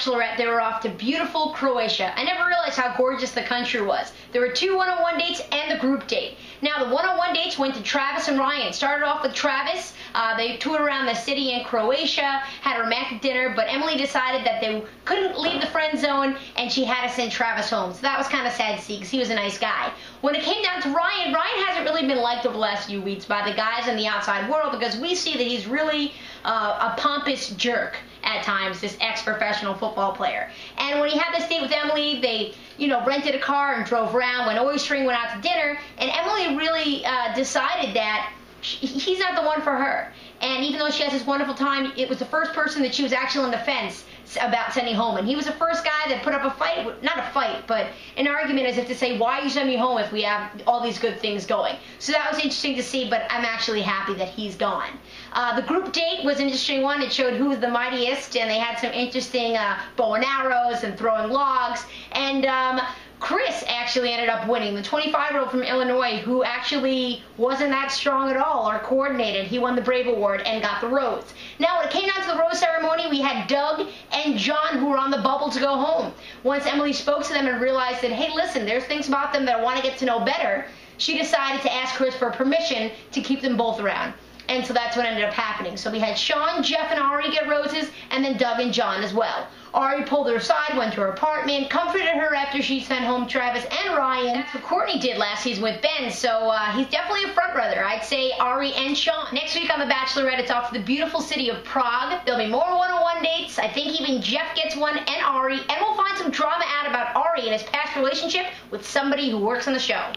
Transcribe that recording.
Bachelorette, they were off to beautiful Croatia. I never realized how gorgeous the country was. There were 2 one-on-one dates and the group date. Now, the one-on-one dates went to Travis and Ryan. Started off with Travis. They toured around the city in Croatia, had a romantic dinner, but Emily decided that they couldn't leave the friend zone, and she had to send Travis home. So that was kind of sad to see, because he was a nice guy. When it came down to Ryan, Ryan hasn't really been liked over the last few weeks by the guys in the outside world, because we see that he's really a pompous jerk at times, this ex-professional football player. And when he had this date with Emily, they, rented a car and drove around, went oystering, went out to dinner, and Emily really decided that he's not the one for her. And even though she has this wonderful time, it was the first person that she was actually on the fence about sending home. And he was the first guy that put up a fight, not a fight, but an argument as if to say, why are you sending me home if we have all these good things going? So that was interesting to see, but I'm actually happy that he's gone. The group date was an interesting one. It showed who was the mightiest, and they had some interesting bow and arrows and throwing logs. And Chris actually ended up winning, the 25-year-old from Illinois, who actually wasn't that strong at all or coordinated. He won the Brave Award and got the rose. Now, when it came down to the rose ceremony, we had Doug and John, who were on the bubble to go home. Once Emily spoke to them and realized that, hey, listen, there's things about them that I want to get to know better, she decided to ask Chris for permission to keep them both around. And so that's what ended up happening. So we had Sean, Jeff, and Ari get roses, and then Doug and John as well. Ari pulled her aside, went to her apartment, comforted her after she sent home Travis and Ryan. That's what Courtney did last season with Ben, so he's definitely a front-runner. I'd say Ari and Sean. Next week on The Bachelorette, it's off to the beautiful city of Prague. There'll be more one-on-one dates. I think even Jeff gets one, and Ari. And we'll find some drama out about Ari and his past relationship with somebody who works on the show.